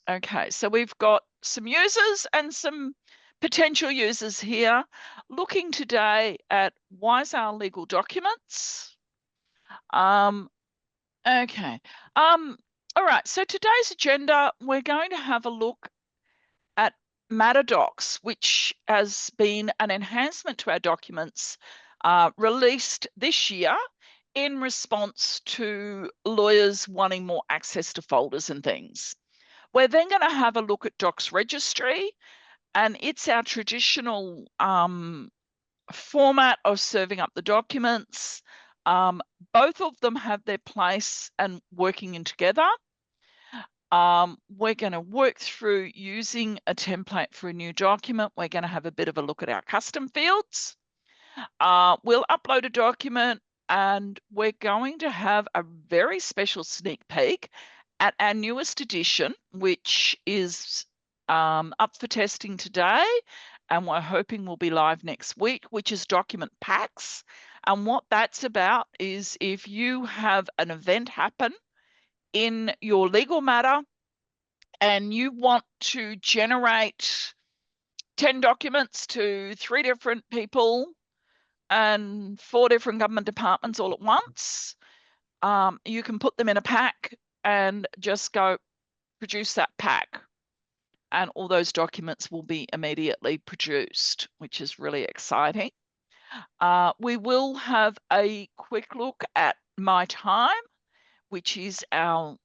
Okay, so we've got some users and some potential users here looking today at Wiseowl legal documents. Okay. All right, so today's agenda, we're going to have a look at MetaDocs, which has been an enhancement to our documents released this year in response to lawyers wanting more access to folders and things. We're then going to have a look at Docs Registry, and it's our traditional format of serving up the documents. Both of them have their place and working in together. We're going to work through using a template for a new document. We're going to have a bit of a look at our custom fields. We'll upload a document, and we're going to have a very special sneak peek at our newest edition, which is up for testing today, and we're hoping will be live next week, which is document packs. And what that's about is if you have an event happen in your legal matter and you want to generate 10 documents to 3 different people and 4 different government departments all at once, you can put them in a pack and just go produce that pack. And all those documents will be immediately produced, which is really exciting. We will have a quick look at MyTime, which is our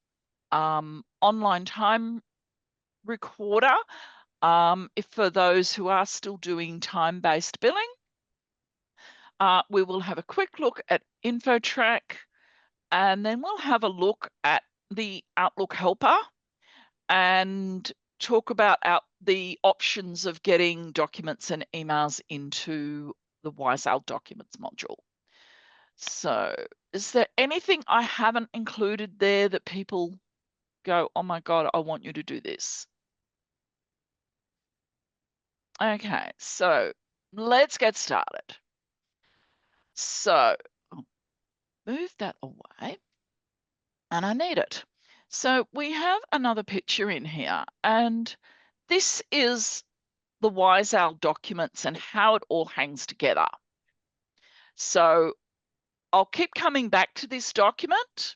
online time recorder, if for those who are still doing time-based billing. We will have a quick look at InfoTrack, and then we'll have a look at the Outlook helper and talk about the options of getting documents and emails into the Wiseowl Documents module. So is there anything I haven't included there that people go, oh my God, I want you to do this? Okay, so let's get started. So move that away, and I need it. So we have another picture in here, and this is the Wiseowl documents and how it all hangs together. So I'll keep coming back to this document.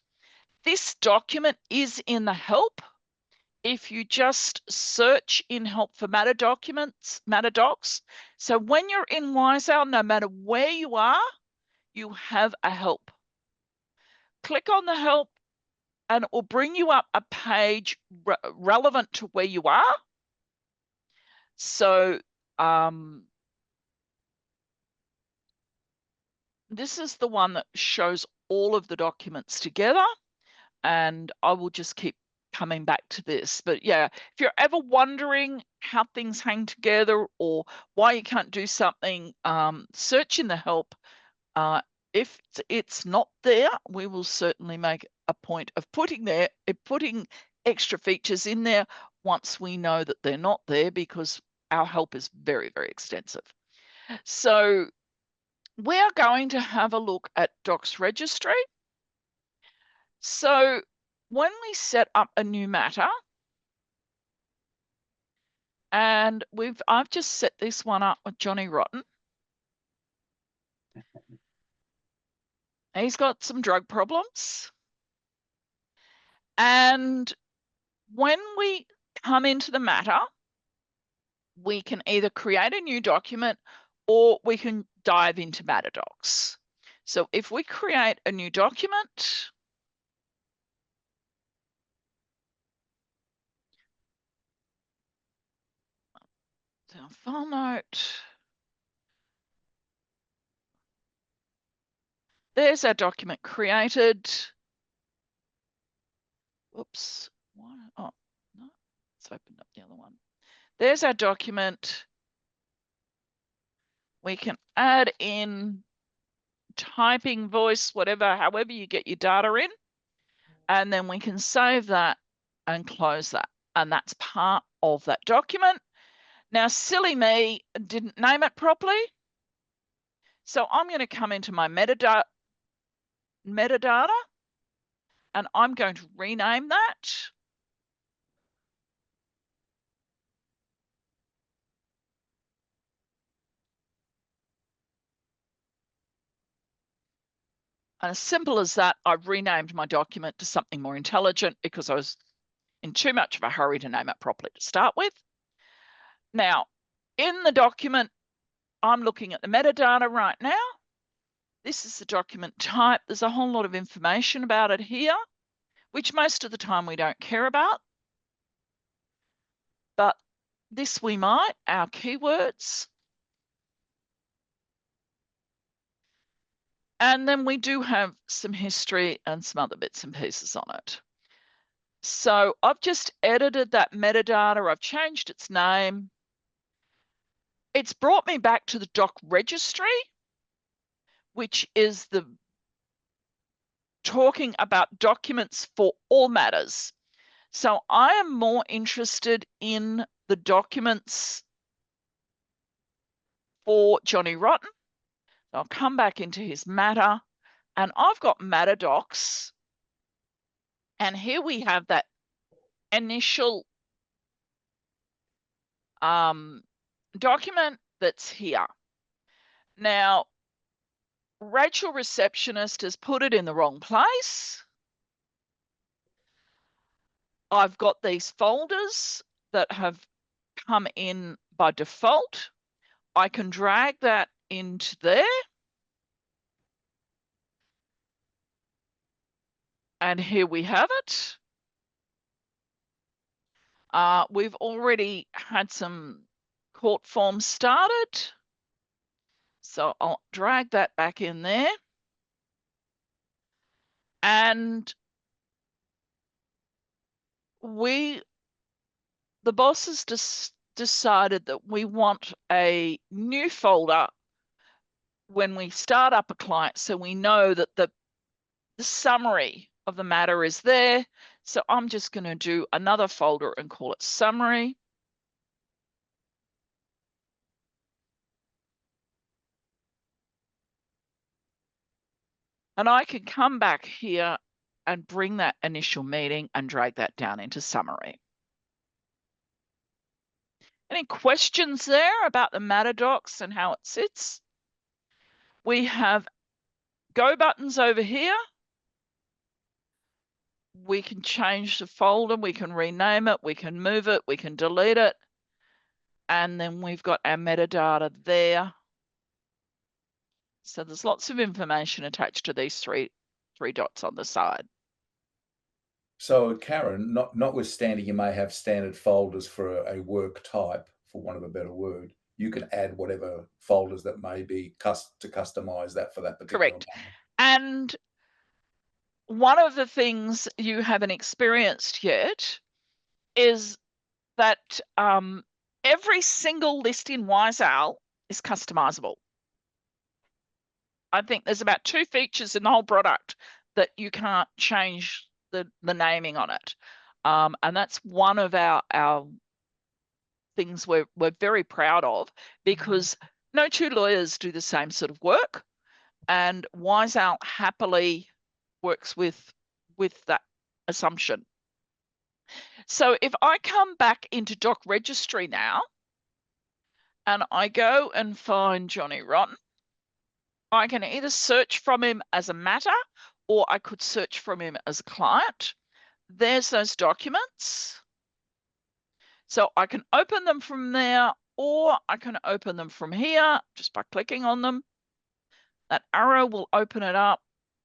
This document is in the help. If you just search in help for MetaDocs. So when you're in Wiseowl, no matter where you are, you have a help. Click on the help and it will bring you up a page relevant to where you are. So this is the one that shows all of the documents together, and I will just keep coming back to this. But yeah, if you're ever wondering how things hang together or why you can't do something, search in the help. If it's not there, we will certainly make a point of putting extra features in there once we know that they're not there, because our help is very, very extensive. So we are going to have a look at Docs Registry. So when we set up a new matter, and I've just set this one up with Johnny Rotten. He's got some drug problems. And when we come into the matter, we can either create a new document or we can dive into MetaDocs. So if we create a new document, our file note, there's our document created. Whoops. Oh, no, let's open up the other one. There's our document. We can add in typing, voice, whatever, however you get your data in, and then we can save that and close that. And that's part of that document. Now, silly me, didn't name it properly. So I'm going to come into my metadata, and I'm going to rename that. And as simple as that, I've renamed my document to something more intelligent because I was in too much of a hurry to name it properly to start with. Now, in the document, I'm looking at the metadata right now. This is the document type. There's a whole lot of information about it here, which most of the time we don't care about. But this we might, our keywords. And then we do have some history and some other bits and pieces on it. So I've just edited that metadata. I've changed its name. It's brought me back to the doc registry, which is the talking about documents for all matters. So I am more interested in the documents for Johnny Rotten. I'll come back into his matter, and I've got matter docs. And here we have that initial document that's here. Now, Rachel Receptionist has put it in the wrong place. I've got these folders that have come in by default. I can drag that into there. And here we have it. We've already had some court forms started. So I'll drag that back in there. And the bosses decided that we want a new folder when we start up a client, so we know that the summary of the matter is there. So I'm just going to do another folder and call it summary. And I can come back here and bring that initial meeting and drag that down into summary. Any questions there about the matter docs and how it sits? We have go buttons over here. We can change the folder, we can rename it, we can move it, we can delete it. And then we've got our metadata there. So there's lots of information attached to these three dots on the side. So Karen, notwithstanding you may have standard folders for a work type, for want of a better word, you can add whatever folders that may be to customize that for that particular Correct. matter. And one of the things you haven't experienced yet is that every single list in WiseOwl is customizable. I think there's about 2 features in the whole product that you can't change the naming on it. And that's one of our things we're very proud of, because no 2 lawyers do the same sort of work, and WiseOwl happily works with that assumption. So if I come back into doc registry now, and I go and find Johnny Rotten, I can either search from him as a matter, or I could search from him as a client. There's those documents. So I can open them from there, or I can open them from here just by clicking on them. That arrow will open it up.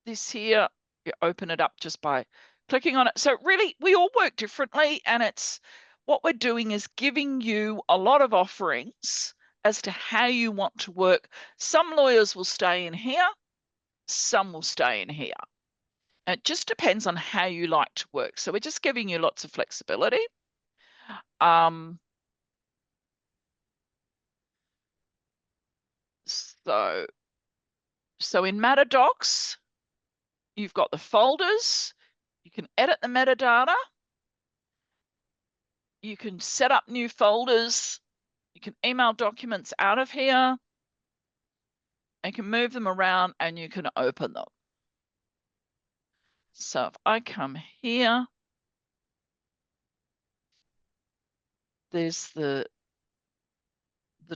This here, you open it up just by clicking on it. So really, we all work differently, and it's what we're doing is giving you a lot of offerings as to how you want to work. Some lawyers will stay in here, some will stay in here. It just depends on how you like to work. So we're just giving you lots of flexibility. So in matter docs, you've got the folders. You can edit the metadata. You can set up new folders. You can email documents out of here. You can move them around and you can open them. So if I come here, there's the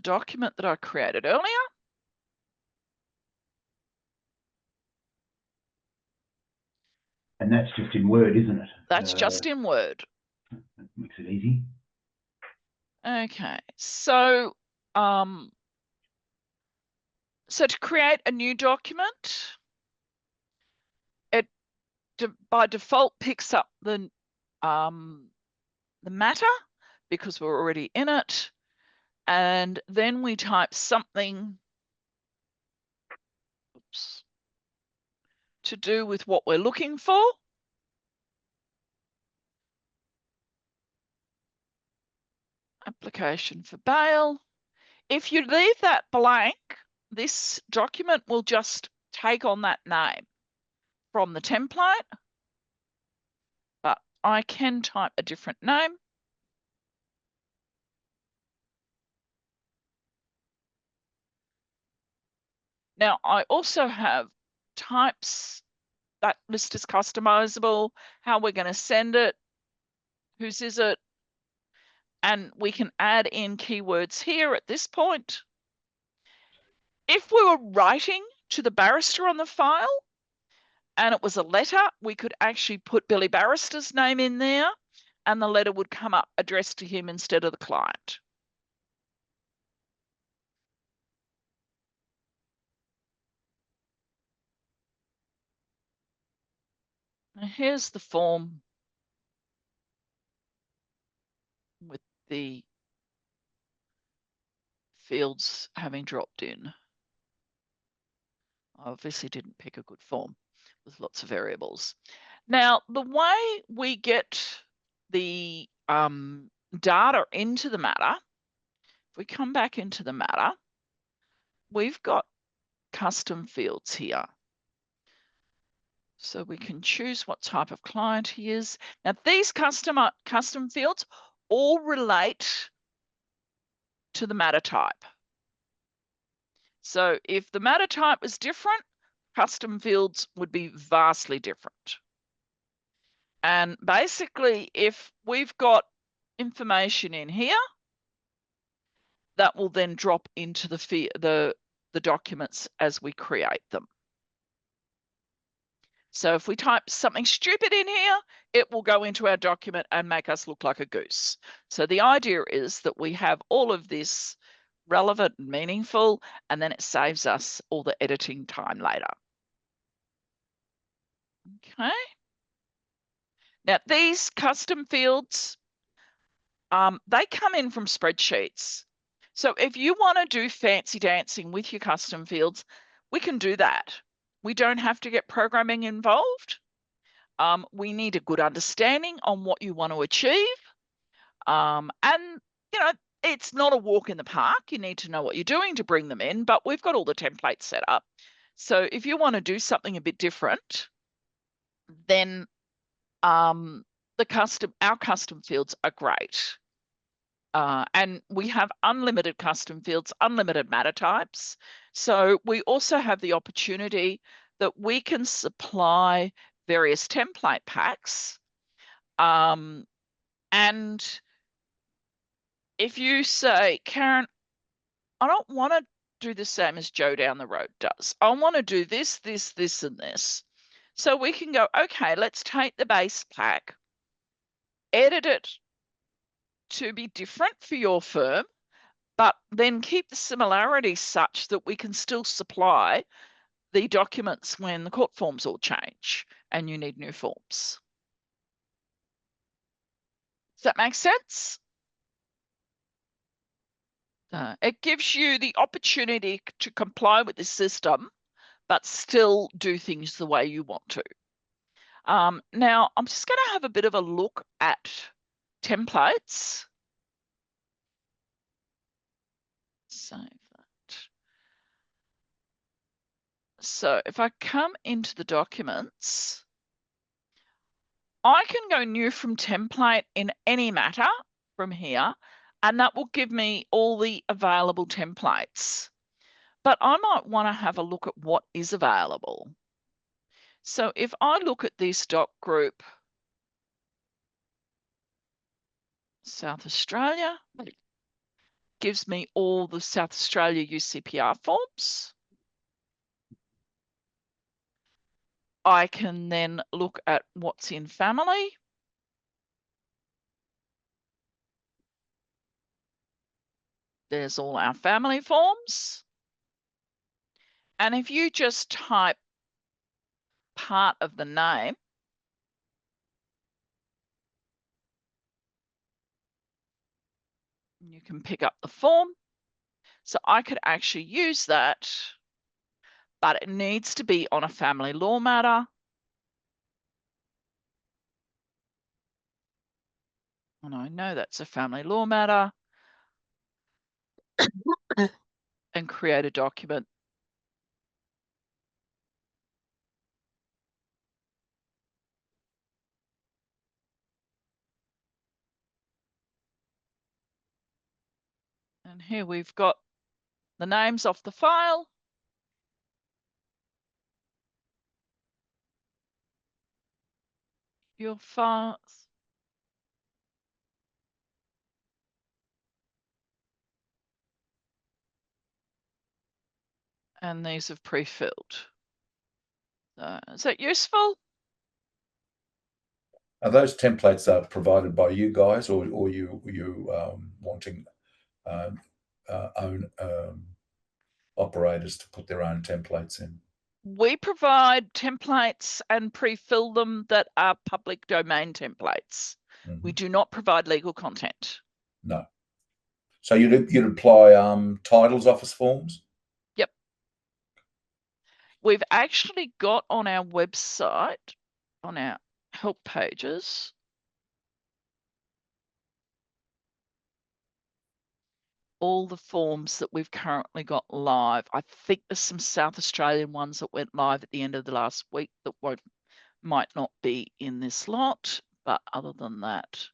document that I created earlier. And that's just in Word, isn't it? That's just in Word. That makes it easy. Okay, so so to create a new document, it by default picks up the matter because we're already in it, and then we type something to do with what we're looking for. Application for bail. If you leave that blank, this document will just take on that name from the template, but I can type a different name. Now, I also have types. That list is customizable, how we're going to send it, whose is it, and we can add in keywords here at this point. If we were writing to the barrister on the file and it was a letter, we could actually put Billy Barrister's name in there and the letter would come up addressed to him instead of the client. Now here's the form with the fields having dropped in. I obviously didn't pick a good form with lots of variables. Now, the way we get the data into the matter, if we come back into the matter, we've got custom fields here. So we can choose what type of client he is. Now, these custom fields all relate to the matter type. So if the matter type was different, custom fields would be vastly different. And basically, if we've got information in here, that will then drop into the documents as we create them. So if we type something stupid in here, it will go into our document and make us look like a goose. So the idea is that we have all of this relevant and meaningful, and then it saves us all the editing time later. Okay. Now these custom fields, they come in from spreadsheets. So if you want to do fancy dancing with your custom fields, we can do that. We don't have to get programming involved. We need a good understanding on what you want to achieve. And, you know, it's not a walk in the park. You need to know what you're doing to bring them in, but we've got all the templates set up. So if you want to do something a bit different, then our custom fields are great. And we have unlimited custom fields, unlimited matter types. So we also have the opportunity that we can supply various template packs. And if you say, Karen, I don't want to do the same as Joe down the road does. I want to do this, this, this, and this. So we can go, okay, let's take the base pack, edit it to be different for your firm, but then keep the similarities such that we can still supply the documents when the court forms all change and you need new forms. Does that make sense? It gives you the opportunity to comply with the system, but still do things the way you want to. Now, I'm just going to have a bit of a look at templates. Save that. So if I come into the documents, I can go new from template in any matter from here, and that will give me all the available templates. But I might want to have a look at what is available. So if I look at this doc group, South Australia, gives me all the South Australia UCPR forms. I can then look at what's in family. There's all our family forms. And if you just type part of the name, you can pick up the form. So I could actually use that, but it needs to be on a family law matter. And I know that's a family law matter. And create a document. And here we've got the names off the file. Your files. And these have pre-filled. Is that useful? Are those templates provided by you guys, or you wanting own operators to put their own templates in? We provide templates and pre-fill them that are public domain templates. We do not provide legal content. No. So you'd apply titles office forms? Yep. We've actually got on our website, on our help pages, all the forms that we've currently got live. I think there's some South Australian ones that went live at the end of the last week that might not be in this lot, but other than that.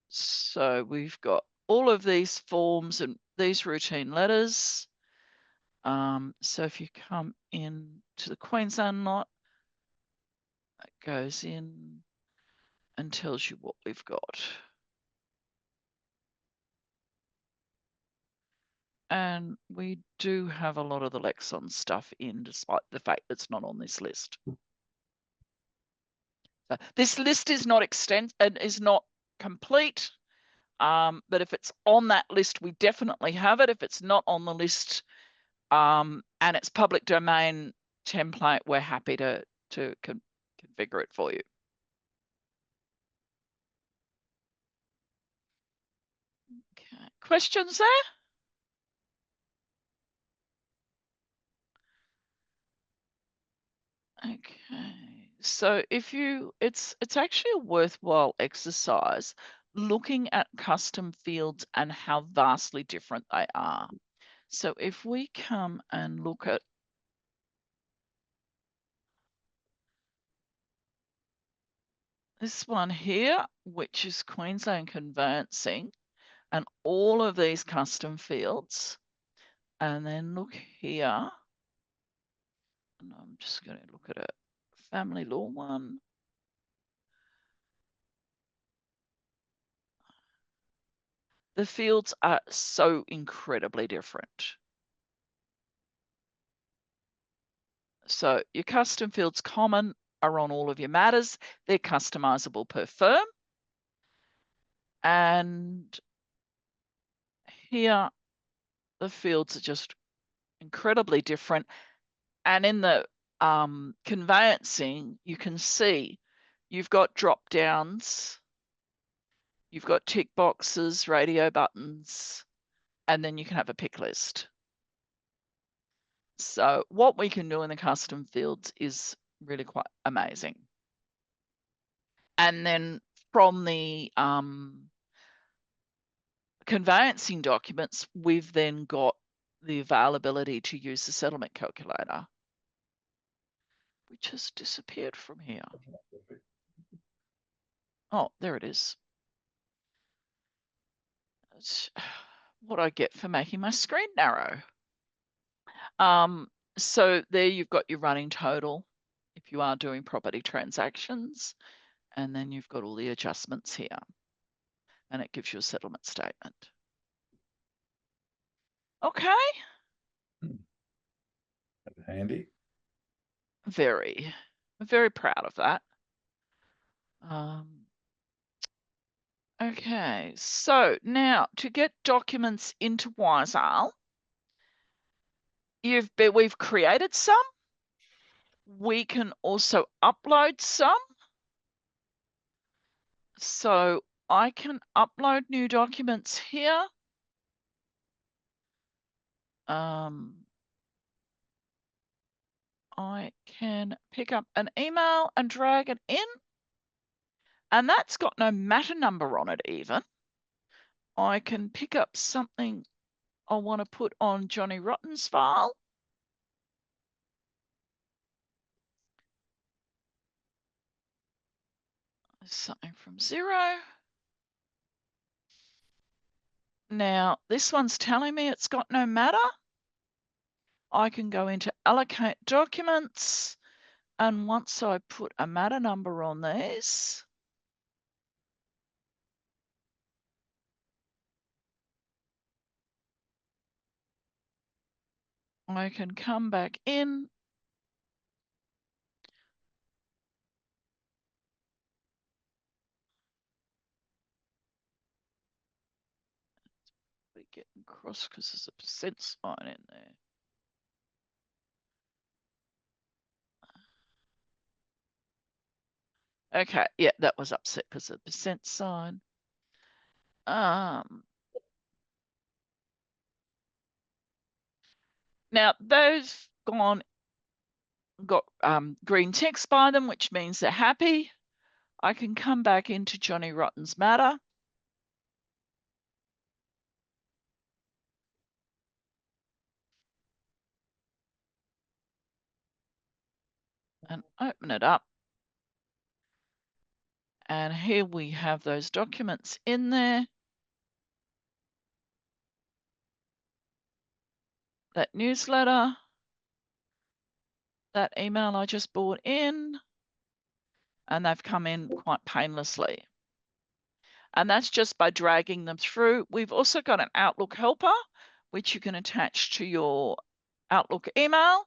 So we've got all of these forms and these routine letters. So if you come in to the Queensland lot, it goes in and tells you what we've got. And we do have a lot of the Lexon stuff in, despite the fact that it's not on this list. So this list is not complete, but if it's on that list, we definitely have it. If it's not on the list, and it's public domain template, we're happy to configure it for you. Okay, questions there? Okay, so if it's actually a worthwhile exercise looking at custom fields and how vastly different they are. So if we come and look at this one here, which is Queensland Conveyancing, and all of these custom fields, and then look here, and I'm just going to look at a family law one. The fields are so incredibly different. So your custom fields common are on all of your matters. They're customizable per firm. And here, the fields are just incredibly different. And in the conveyancing, you can see you've got drop downs, you've got tick boxes, radio buttons, and then you can have a pick list. So what we can do in the custom fields is really quite amazing. And then from the conveyancing documents, we've then got the availability to use the settlement calculator, which has disappeared from here. Oh, there it is. That's what I get for making my screen narrow. So there you've got your running total if you are doing property transactions, and then you've got all the adjustments here, and it gives you a settlement statement. Okay. Handy. Very, very proud of that. Okay, so now to get documents into Wiseal, we've created some. We can also upload some. So I can upload new documents here. I can pick up an email and drag it in. And that's got no matter number on it even. I can pick up something I want to put on Johnny Rotten's file. Something from 0. Now, this one's telling me it's got no matter. I can go into allocate documents. And once I put a matter number on these, I can come back in. We're getting cross because there's a percent sign in there. Okay, yeah, that was upset because of the percent sign. Now those got green text by them, which means they're happy. I can come back into Johnny Rotten's matter. And open it up. And here we have those documents in there. That newsletter. That email I just brought in. And they've come in quite painlessly. And that's just by dragging them through. We've also got an Outlook helper, which you can attach to your Outlook email.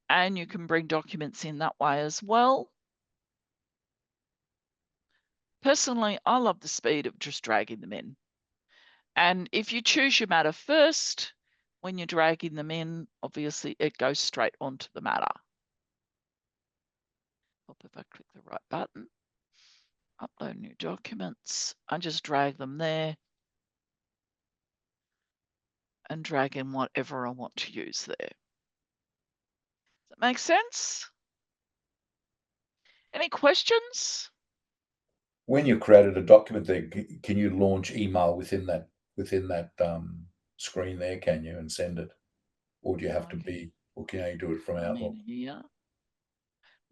And you can bring documents in that way as well. Personally, I love the speed of just dragging them in. And if you choose your matter first, when you're dragging them in, obviously it goes straight onto the matter. If I click the right button, upload new documents, I just drag them there and drag in whatever I want to use there. Does that make sense? Any questions? When you created a document there, can you launch email within that screen there, can you, and send it? Or do you have to be, or can you do it from Outlook? Here.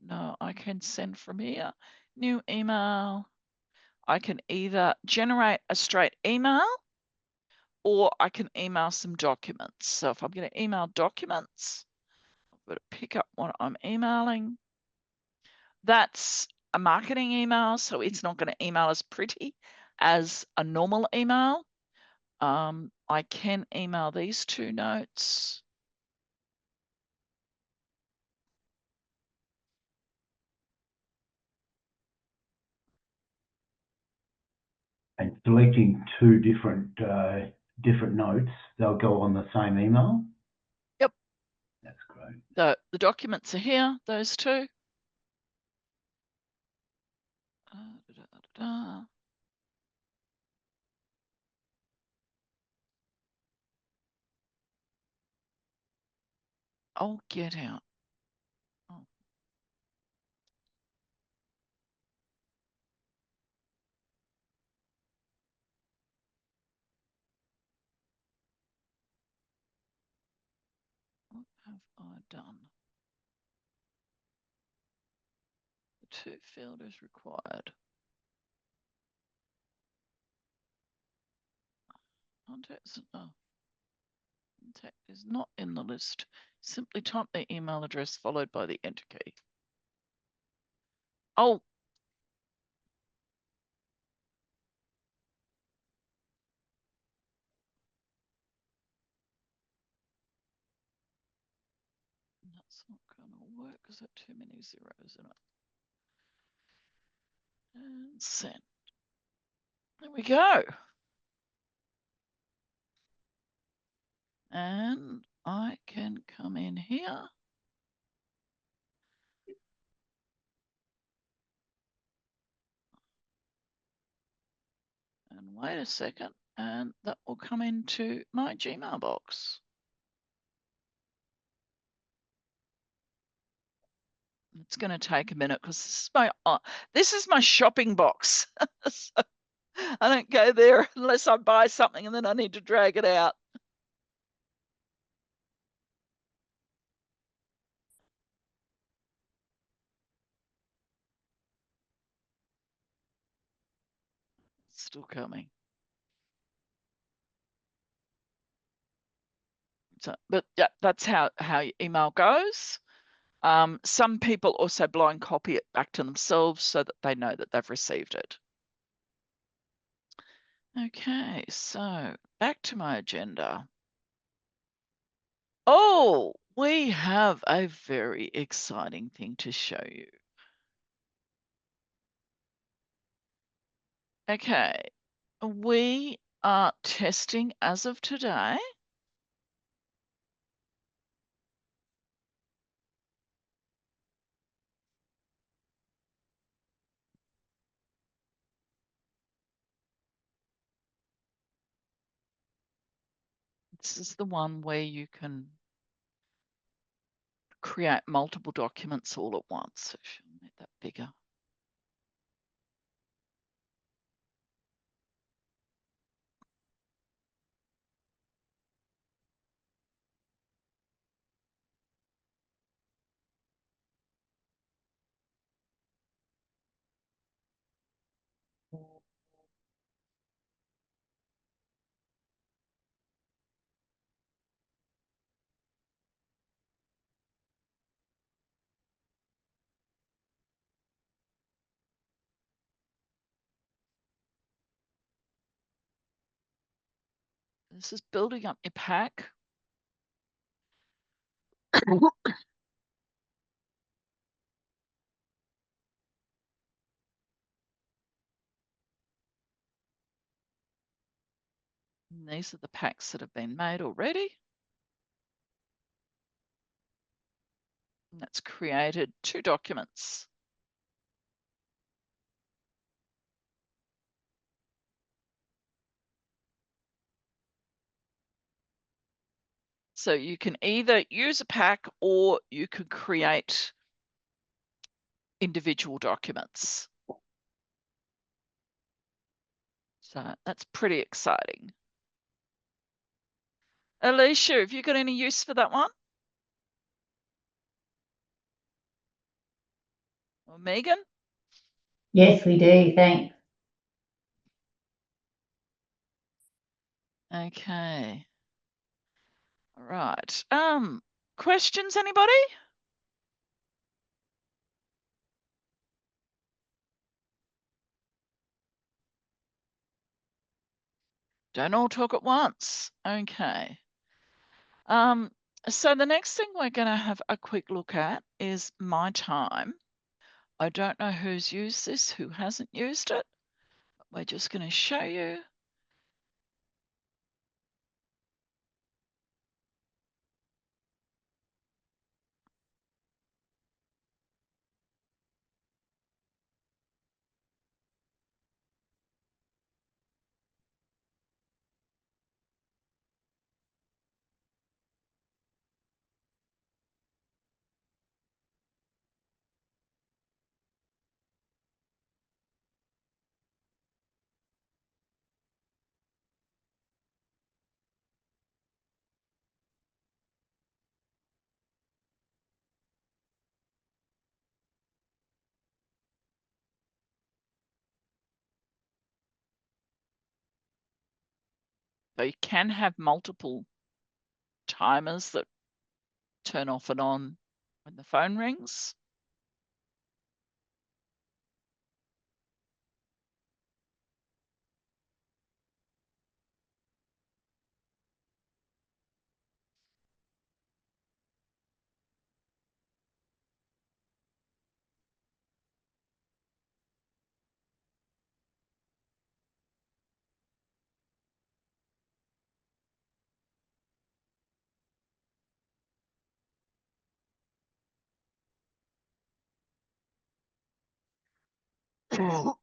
No, I can send from here. New email. I can either generate a straight email or I can email some documents. So if I'm going to email documents, I've got to pick up what I'm emailing. That's a marketing email, so it's not going to email as pretty as a normal email. I can email these 2 notes. And selecting 2 different notes, they'll go on the same email? Yep. That's great. The documents are here, those 2. Oh, get out. Oh. What have I done? The 2 field is required. Contact is not in the list. Simply type the email address followed by the enter key. Oh. It's not going to work because there are too many zeros in it. And send. There we go. And I can come in here. And wait a second, and that will come into my Gmail box. It's going to take a minute because this is my shopping box. So I don't go there unless I buy something and then I need to drag it out. Still coming. So, but yeah, that's how your email goes. Some people also blind copy it back to themselves so that they know that they've received it. Okay, so back to my agenda. Oh, we have a very exciting thing to show you. Okay, we are testing as of today. This is the one where you can create multiple documents all at once. So she'll make that bigger. This is building up your pack. And these are the packs that have been made already. And that's created 2 documents. So you can either use a pack or you could create individual documents. So that's pretty exciting. Alicia, have you got any use for that one? Or Megan? Yes, we do. Thanks. Okay. All right. Questions, anybody? Don't all talk at once. Okay. So the next thing we're going to have a quick look at is MyTime. I don't know who's used this, who hasn't used it. We're just going to show you. So you can have multiple timers that turn off and on when the phone rings. So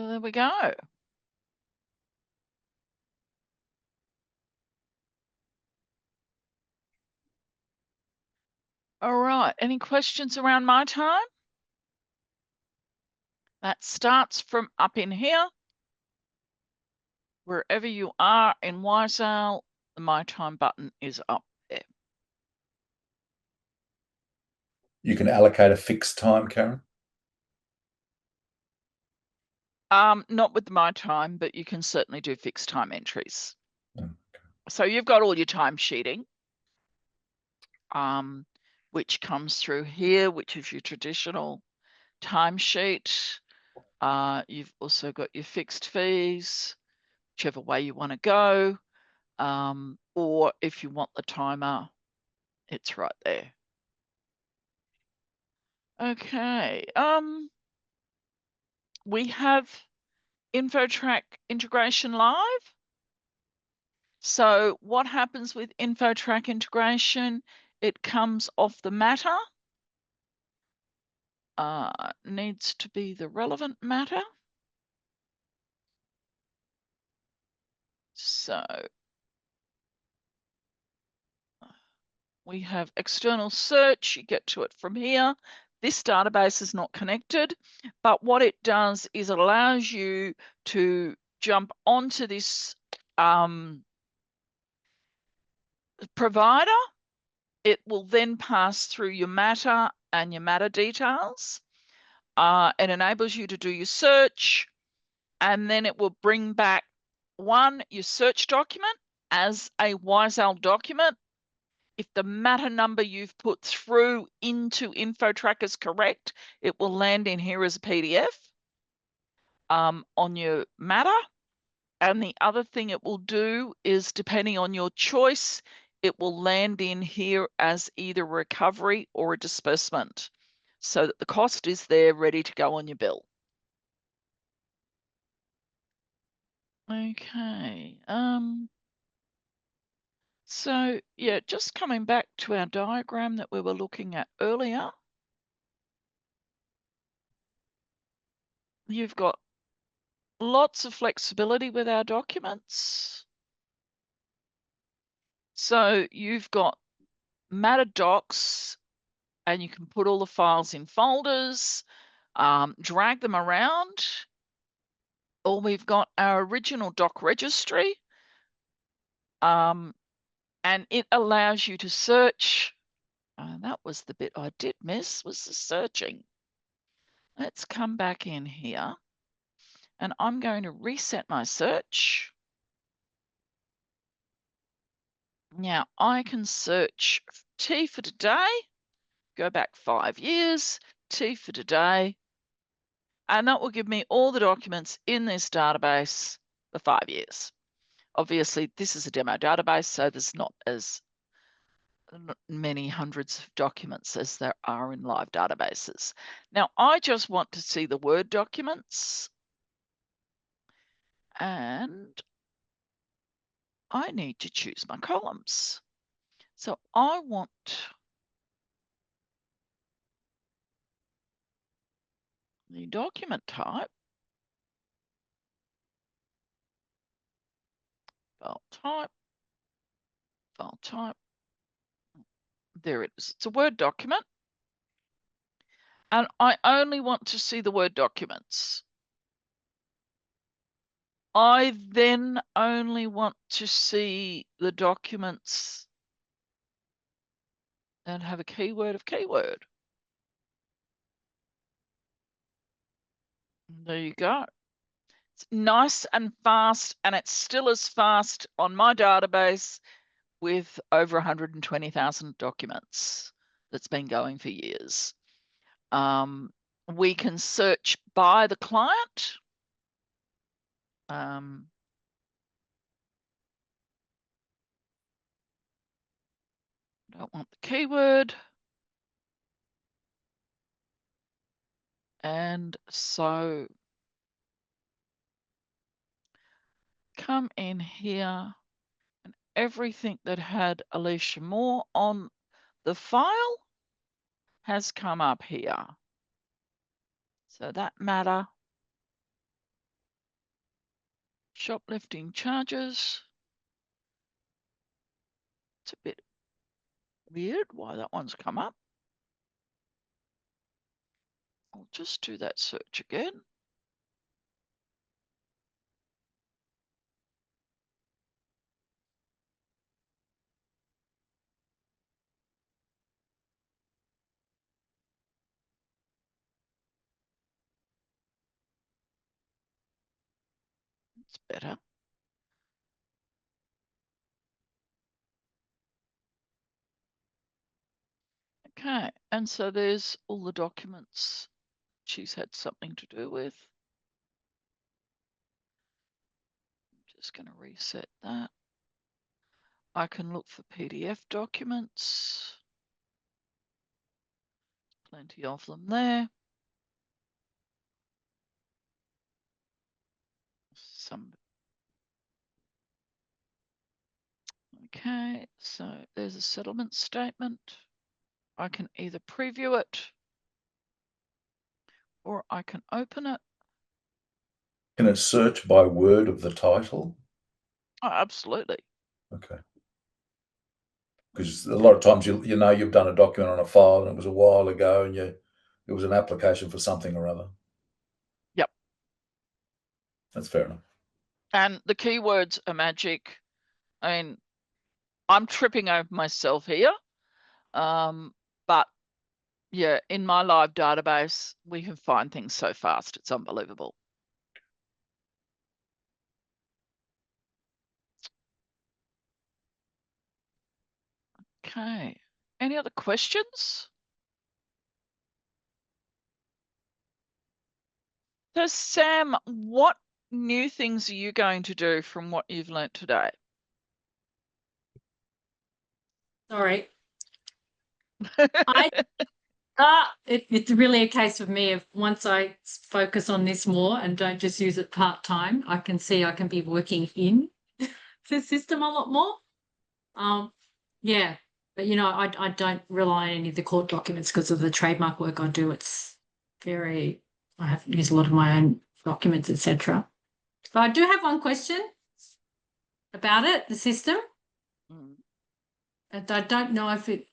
there we go. All right, any questions around MyTime? That starts from up in here. Wherever you are in Wisale, the MyTime button is up there. You can allocate a fixed time, Karen? Not with MyTime, but you can certainly do fixed time entries. Okay. So you've got all your time sheeting, which comes through here, which is your traditional timesheet. You've also got your fixed fees, whichever way you want to go. Or if you want the timer, it's right there. Okay. We have InfoTrack integration live. So what happens with InfoTrack integration? It comes off the matter. Needs to be the relevant matter. So we have external search. You get to it from here. This database is not connected, but what it does is it allows you to jump onto this provider. It will then pass through your matter and your matter details. It enables you to do your search, and then it will bring back your search document as a Wisale document. If the matter number you've put through into InfoTrack is correct, it will land in here as a PDF on your matter. And the other thing it will do is, depending on your choice, it will land in here as either recovery or a disbursement, so that the cost is there ready to go on your bill. Okay. So yeah, just coming back to our diagram that we were looking at earlier. You've got lots of flexibility with our documents. So you've got matter docs, and you can put all the files in folders, drag them around. Or we've got our original doc registry, and it allows you to search. That was the bit I did miss, was the searching. Let's come back in here, and I'm going to reset my search. Now I can search T for today, go back 5 years, T for today, And that will give me all the documents in this database for 5 years. Obviously, this is a demo database, so there's not as many hundreds of documents as there are in live databases. Now, I just want to see the Word documents, and I need to choose my columns. So I want the document type, file type, file type. There it is. It's a Word document. And I only want to see the Word documents. I then only want to see the documents and have a keyword of keyword. There you go. It's nice and fast, and it's still as fast on my database with over 120,000 documents that's been going for years. We can search by the client. Don't want the keyword. And so come in here, and everything that had Alicia Moore on the file has come up here. So that matter, shoplifting charges. It's a bit weird why that one's come up. I'll just do that search again. It's better. Okay, and so there's all the documents she's had something to do with. I'm just going to reset that. I can look for PDF documents. Plenty of them there. Okay, so there's a settlement statement. I can either preview it or I can open it. Can it search by word of the title? Oh, absolutely. Okay. Because a lot of times you know you've done a document on a file and it was a while ago and it was an application for something or other. Yep. That's fair enough. And the keywords are magic. I mean, I'm tripping over myself here. But yeah, in my live database, we can find things so fast. It's unbelievable. Okay. Any other questions? So Sam, what new things are you going to do from what you've learnt today? Sorry. It's really a case of me of once I focus on this more and don't just use it part-time, I can see I can be working in the system a lot more. Yeah, but you know, I don't rely on any of the court documents because of the trademark work I do. I have to use a lot of my own documents, etc. But I do have one question about it, the system. And I don't know if it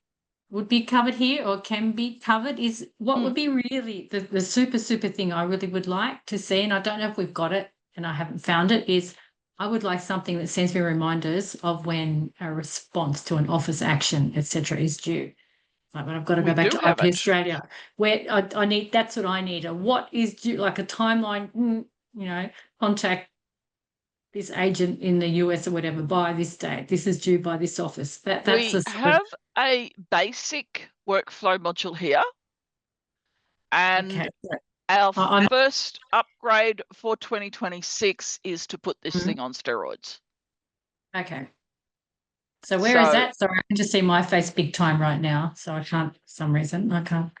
would be covered here or can be covered. Is what would be really the super thing I really would like to see, and I don't know if we've got it and I haven't found it, is I would like something that sends me reminders of when a response to an office action, etc., is due. Like when I've got to go back to IP Australia, where I need, that's what I need. What is due, like a timeline, you know, contact this agent in the US or whatever by this date. This is due by this office. We have a basic workflow module here, and Our I'm- first upgrade for 2026 is to put this thing on steroids. Okay. So where is So- that? Sorry, I can just see my face big time right now. So I can't, for some reason, I can't.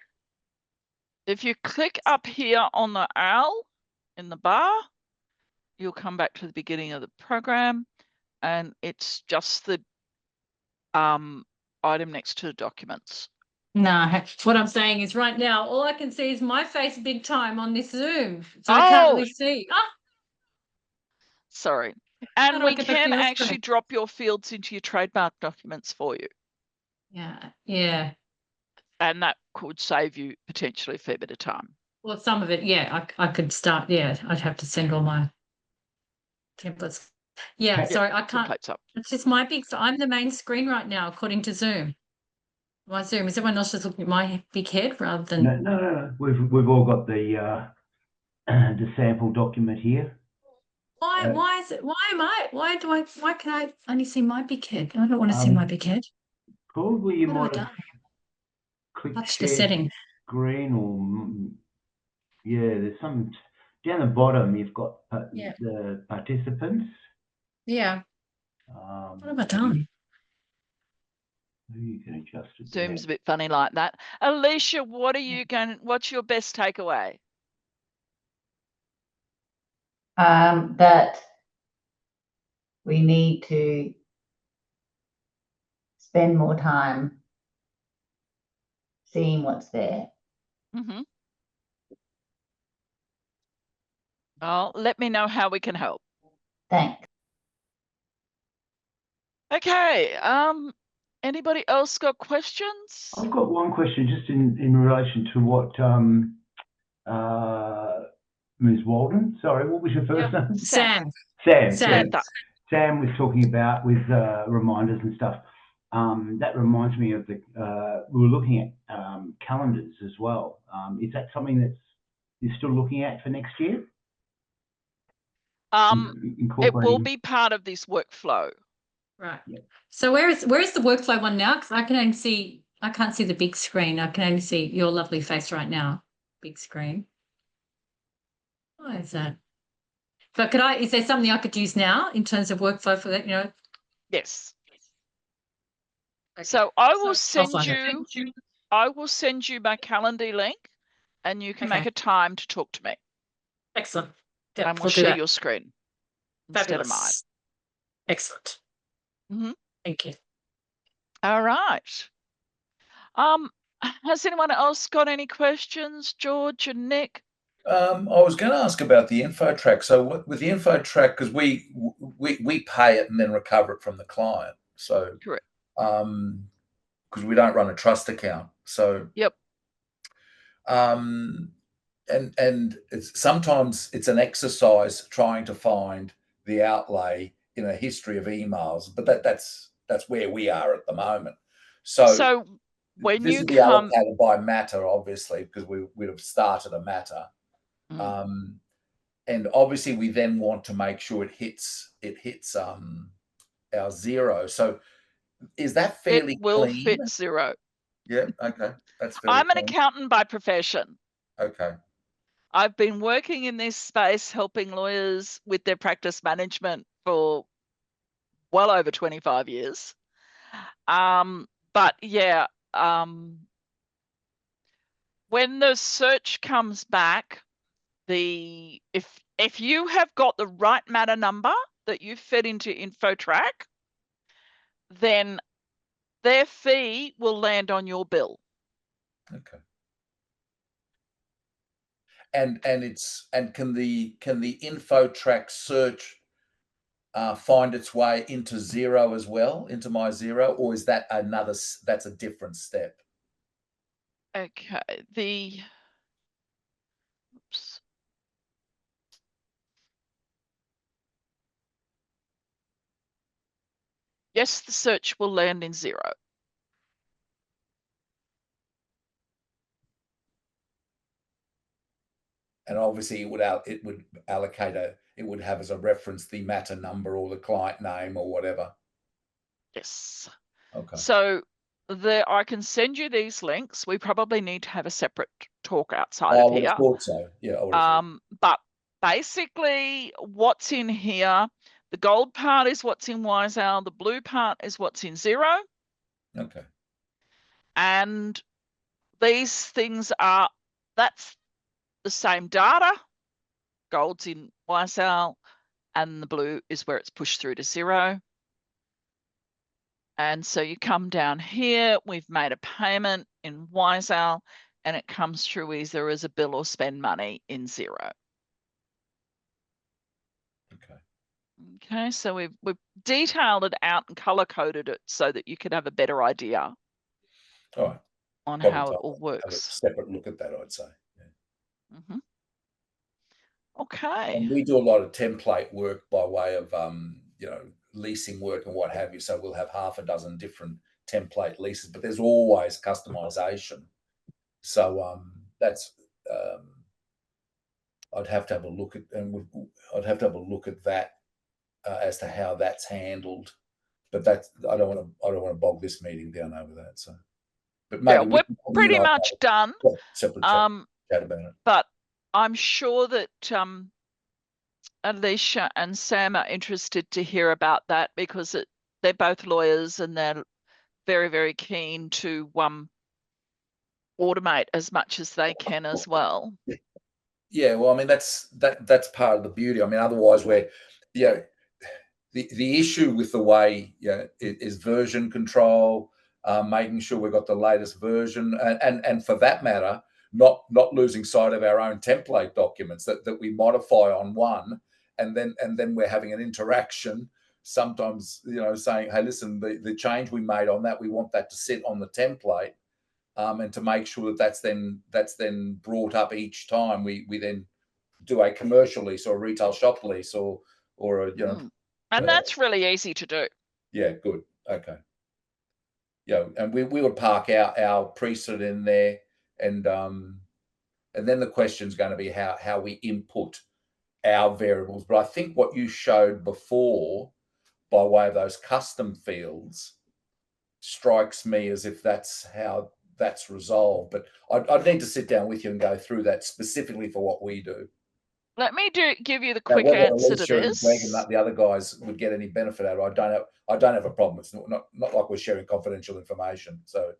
If you click up here on the owl in the bar, you'll come back to the beginning of the program, and it's just the item next to the documents. No, what I'm saying is right now, all I can see is my face big time on this Zoom. So I can't really see. Ah, Sorry. How And do I we get back to can your actually screen? drop your fields into your trademark documents for you. Yeah. And that could save you potentially a fair bit of time. Well, some of it, yeah, I could start. Yeah, I'd have to send all my templates. Yeah, Okay. sorry, I can't. Templates up. It's just my big. So I'm the main screen right now, according to Zoom. My Zoom. Is everyone else just looking at my big head rather than? No. We've all got the sample document here. Why is it? Why can I only see my big head? I don't want to see my big head. Probably you What have I might have done? clicked Touch the share setting. screen, or yeah, there's some down the bottom. You've got Yeah. the participants. Yeah. What have I done? You can adjust it. Zoom's a bit funny like that. Alicia, what's your best takeaway? That we need to spend more time seeing what's there. Mm-hmm. Oh, let me know how we can help. Thanks. Okay. Anybody else got questions? I've got one question just in relation to what Ms. Walden, sorry, what was your first name? Sam. Sam was talking about with reminders and stuff. That reminds me of we were looking at calendars as well. Is that something that you're still looking at for next year? It will be part of this workflow. Right. Yeah. So where is the workflow one now? Because I can't see the big screen. I can only see your lovely face right now. Big screen. Why is that? But is there something I could use now in terms of workflow for that, Yes. Okay. So I will send you my Calendar link, and you can make a time to talk to me. Excellent. Yep, and we'll share your screen instead of mine. Excellent. Mm-hmm. Thank you. All right. Has anyone else got any questions, George and Nick? I was going to ask about the InfoTrack. So with the InfoTrack, because we pay it and then recover it from the client. So correct. Because we don't run a trust account. So yep. And sometimes it's an exercise trying to find the outlay in a history of emails, but that's where we are at the moment. So when this you would be allocated by matter, obviously, because we'd have started a matter. And obviously we then want to make sure it hits our zero. So is that fairly will clean? Fit zero. Yeah, okay. That's fairly I'm an clean. accountant by profession. Okay. I've been working in this space helping lawyers with their practice management for well over 25 years. But yeah, when the search comes back, if you have got the right matter number that you've fed into InfoTrack, then their fee will land on your bill. Okay. And can the InfoTrack search find its way into zero as well, into my zero, or is that that's a different step? Okay, oops. Yes, the search will land in zero. And obviously it would allocate it would have as a reference the matter number or the client name or whatever. Yes. Okay. So I can send you these links. We probably need to have a separate talk outside I of would here. have thought so. Yeah, I would have thought. But basically what's in here, the gold part is what's in Wiseowl, the blue part is what's in Xero. Okay. And these things are, that's the same data. Gold's in Wiseowl and the blue is where it's pushed through to Xero. And so you come down here, we've made a payment in Wiseowl and it comes through either as a bill or spend money in Xero. Okay. Okay, so we've detailed it out and color coded it so that you can have a better idea All right. on Probably how it time all to have a works. separate look at that, I'd say. Yeah. Okay. And we do a lot of template work by way of you know, leasing work and what have you. So we'll have half a dozen different template leases, but there's always customization. So that's I'd have to have a look at, and I'd have to have a look at that as to how that's handled. But that's, I don't want to bog this meeting down over that. So, but maybe Yeah, we're pretty much done. Separate chat about it. But I'm sure that Alicia and Sam are interested to hear about that because they're both lawyers and they're very, very keen to automate as much as they can as well. Yeah, well, I mean, that's part of the beauty. I mean, otherwise we're, you know, the issue with the way, you know, is version control, making sure we've got the latest version, and for that matter, not losing sight of our own template documents that we modify on one, and then we're having an interaction. Sometimes, you know, saying, hey, listen, the change we made on that, we want that to sit on the template. And to make sure that that's then brought up each time we then do a commercial lease or a retail shop lease or a, you know, and that's really easy to do. Yeah, good. Okay. Yeah, and we would park our preset in there, and then the question's going to be how we input our variables. But I think what you showed before, by way of those custom fields, strikes me as if that's how that's resolved. But I'd need to sit down with you and go through that specifically for what we do. Let me give you the quick whether answer to Alicia and this. Greg and the other guys would get any benefit out of it, I don't have a problem. It's not like we're sharing confidential information. So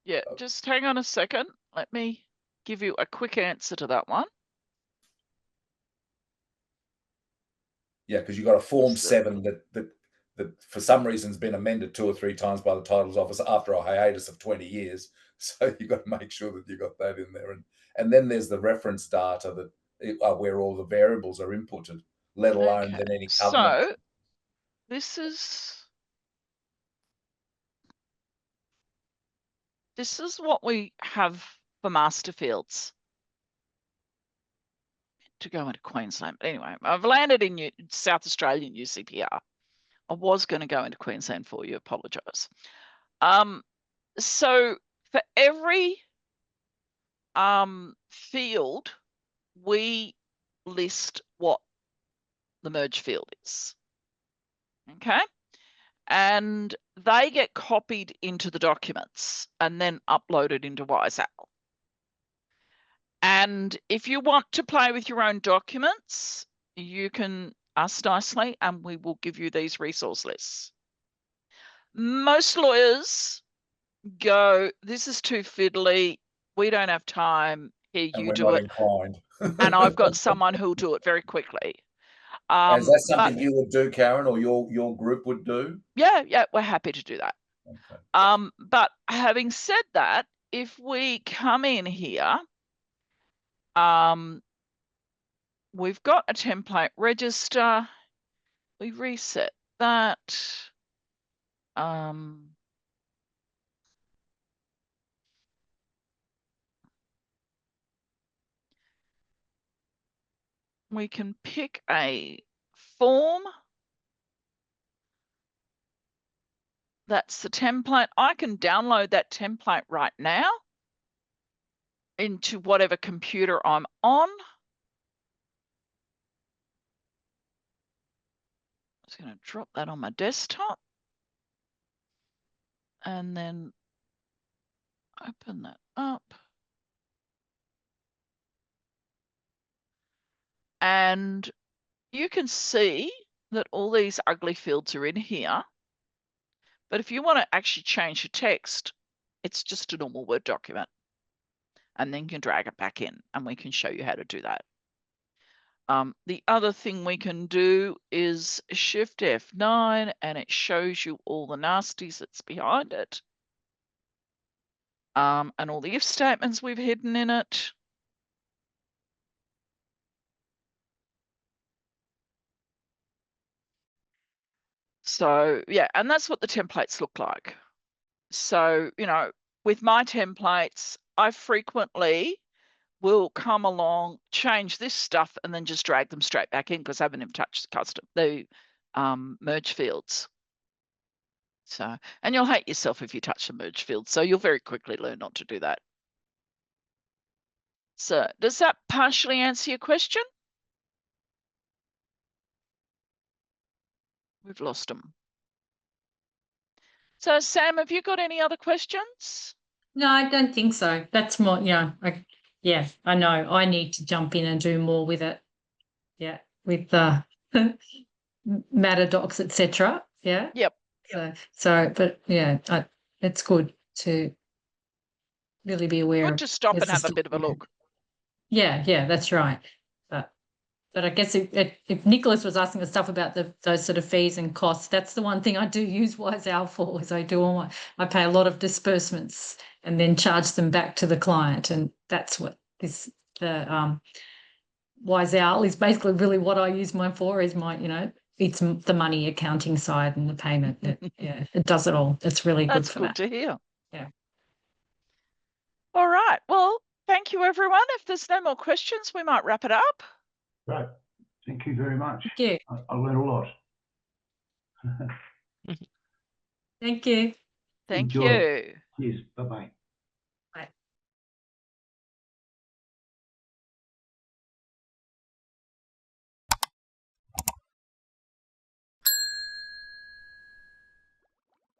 yeah, just hang on a second. Let me give you a quick answer to that one. Yeah, because you've got a Form 7 that for some reason has been amended 2 or 3 times by the Titles Office after a hiatus of 20 years. So you've got to make sure that you've got that in there. And then there's the reference data that where all the variables are inputted, let alone then any covenant. So this is what we have for master fields to go into Queensland. But anyway, I've landed in South Australian UCPR. I was going to go into Queensland for you. Apologise. So for every field, we list what the merge field is. Okay. And they get copied into the documents and then uploaded into Wiseowl. And if you want to play with your own documents, you can ask nicely and we will give you these resource lists. Most lawyers go, this is too fiddly. We don't have time. Here, you do it. Inclined. And I've got someone who'll do it very quickly. Is that something you would do, Karen, or your group would do? Yeah, we're happy to do that. Okay. But having said that, if we come in here, we've got a template register. We reset that. We can pick a form. That's the template. I can download that template right now into whatever computer I'm on. I'm just going to drop that on my desktop. and then open that up. And you can see that all these ugly fields are in here. But if you want to actually change the text, it's just a normal Word document. And then you can drag it back in, and we can show you how to do that. The other thing we can do is Shift F9, and it shows you all the nasties that's behind it. And all the if statements we've hidden in it. So yeah, and that's what the templates look like. So, you know, with my templates, I frequently will come along, change this stuff, and then just drag them straight back in because I haven't even touched the merge fields. So, and you'll hate yourself if you touch the merge fields. So you'll very quickly learn not to do that. So does that partially answer your question? We've lost them. So Sam, have you got any other questions? No, I don't think so. That's more, yeah, I know I need to jump in and do more with it. Yeah, with the matter docs, etc. Yeah. Yep. So, but yeah, it's good to really be aware Good of. to stop and have a bit of a look. Yeah, that's right. But I guess if Nicholas was asking us stuff about those sort of fees and costs, that's the one thing I do use Wiseowl for. Is I pay a lot of disbursements and then charge them back to the client, and that's what the Wiseowl is basically really what I use mine for. Is my it's the money accounting side and the payment. It does it all. It's really good for that. That's good to hear. Yeah. All right. Well, thank you, everyone. If there's no more questions, we might wrap it up. Great. Thank you very much. Thank you. I learned a lot. Thank you. Thank Enjoy. you. Cheers. Bye-bye.